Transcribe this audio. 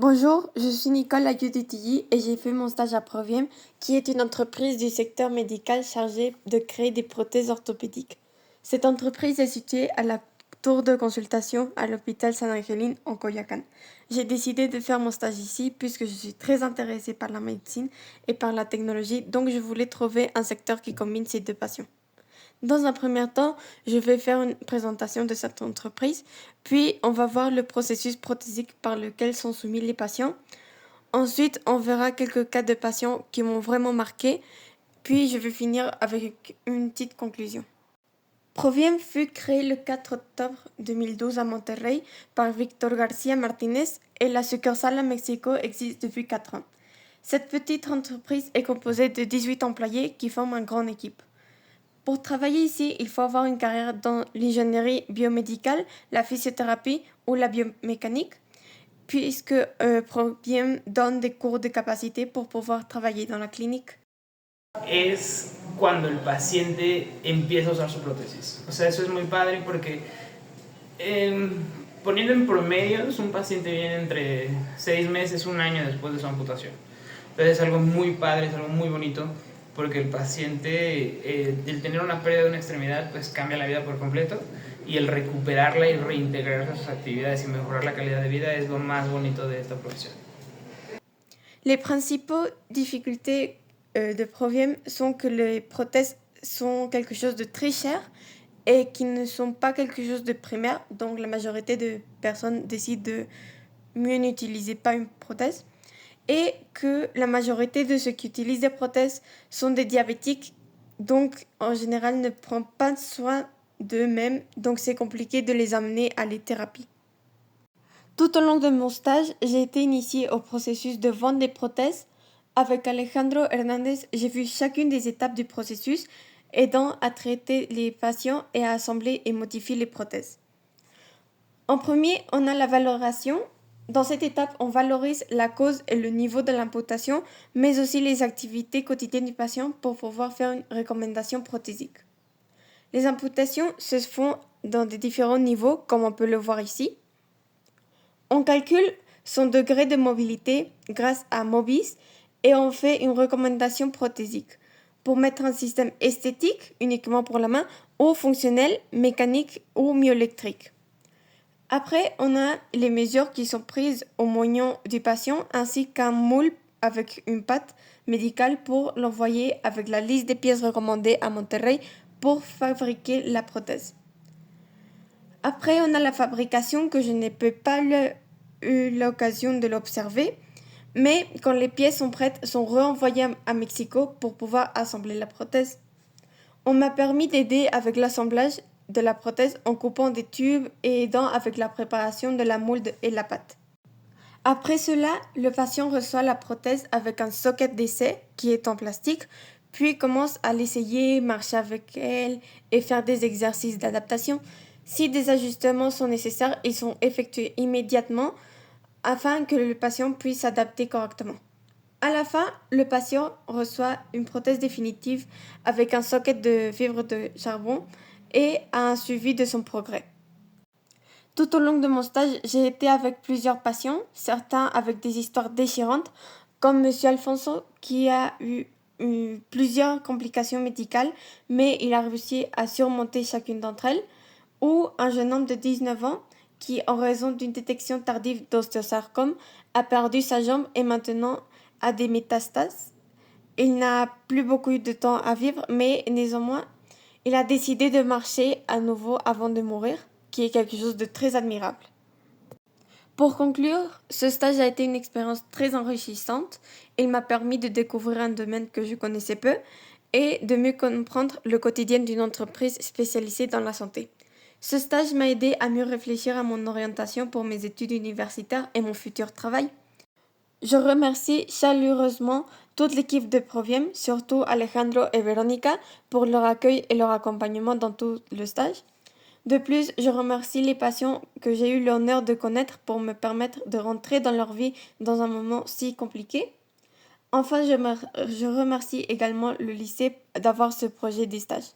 Bonjour, je suis Nicole Ayudetilly et j'ai fait mon stage à Proviem, qui est une entreprise du secteur médical chargée de créer des prothèses orthopédiques. Cette entreprise est située à la tour de consultation à l'hôpital San Angelín en Coyoacán. J'ai décidé de faire mon stage ici puisque je suis très intéressée par la médecine et par la technologie, donc je voulais trouver un secteur qui combine ces deux passions. Dans un premier temps, je vais faire une présentation de cette entreprise, puis on va voir le processus prothésique par lequel sont soumis les patients. Ensuite, on verra quelques cas de patients qui m'ont vraiment marqué, puis je vais finir avec une petite conclusion. Proviem fut créé le 4 octobre 2012 à Monterrey par Víctor García Martínez et la succursale à Mexico existe depuis 4 ans. Cette petite entreprise est composée de 18 employés qui forment une grande équipe. Pour travailler ici, il faut avoir une carrière dans l'ingénierie biomédicale, la physiothérapie ou la biomécanique, puisque Proviem donne des cours de capacité pour pouvoir travailler dans la clinique. Es cuando el paciente empieza a usar su prótesis. O sea, eso es muy padre porque poniendo en promedios, un paciente viene entre 6 meses, un año después de su amputación. Entonces es algo muy padre, es algo muy bonito porque el paciente, el tener una pérdida de una extremidad, pues cambia la vida por completo y el recuperarla y reintegrarse a sus actividades y mejorar la calidad de vida es lo más bonito de esta profesión. Les principaux difficultés de Proviem sont que les prothèses sont quelque chose de très cher et qui ne sont pas quelque chose de primaire, donc la majorité de personnes décident de mieux n'utiliser pas une prothèse, et que la majorité de ceux qui utilisent des prothèses sont des diabétiques, donc en général ne prennent pas soin d'eux-mêmes, donc c'est compliqué de les amener à les thérapies. Tout au long de mon stage, j'ai été initiée au processus de vente des prothèses. Avec Alejandro Hernández, j'ai vu chacune des étapes du processus, aidant à traiter les patients et à assembler et modifier les prothèses. En premier, on a la valorisation. Dans cette étape, on valorise la cause et le niveau de l'amputation, mais aussi les activités quotidiennes du patient pour pouvoir faire une recommandation prothésique. Les amputations se font dans des différents niveaux, comme on peut le voir ici. On calcule son degré de mobilité grâce à Mobis et on fait une recommandation prothésique pour mettre un système esthétique uniquement pour la main ou fonctionnel, mécanique ou myoélectrique. Après, on a les mesures qui sont prises au moignon du patient ainsi qu'un moule avec une pâte médicale pour l'envoyer avec la liste des pièces recommandées à Monterrey pour fabriquer la prothèse. Après, on a la fabrication que je n'ai pas eu l'occasion de l'observer, mais quand les pièces sont prêtes, sont renvoyées à Mexico pour pouvoir assembler la prothèse. On m'a permis d'aider avec l'assemblage de la prothèse en coupant des tubes et aidant avec la préparation de la moule et la pâte. Après cela, le patient reçoit la prothèse avec un socket d'essai qui est en plastique, puis commence à l'essayer, marcher avec elle et faire des exercices d'adaptation. Si des ajustements sont nécessaires, ils sont effectués immédiatement afin que le patient puisse s'adapter correctement. À la fin, le patient reçoit une prothèse définitive avec un socket de fibres de charbon et un suivi de son progrès. Tout au long de mon stage, j'ai été avec plusieurs patients, certains avec des histoires déchirantes, comme M. Alfonso qui a eu plusieurs complications médicales, mais il a réussi à surmonter chacune d'entre elles, ou un jeune homme de 19 ans qui, en raison d'une détection tardive d'ostéosarcome, a perdu sa jambe et maintenant a des métastases. Il n'a plus beaucoup de temps à vivre, mais néanmoins, il a décidé de marcher à nouveau avant de mourir, qui est quelque chose de très admirable. Pour conclure, ce stage a été une expérience très enrichissante. Il m'a permis de découvrir un domaine que je connaissais peu et de mieux comprendre le quotidien d'une entreprise spécialisée dans la santé. Ce stage m'a aidé à mieux réfléchir à mon orientation pour mes études universitaires et mon futur travail. Je remercie chaleureusement toute l'équipe de Proviem, surtout Alejandro et Veronica, pour leur accueil et leur accompagnement dans tout le stage. De plus, je remercie les patients que j'ai eu l'honneur de connaître pour me permettre de rentrer dans leur vie dans un moment si compliqué. Enfin, je remercie également le lycée d'avoir ce projet des stages.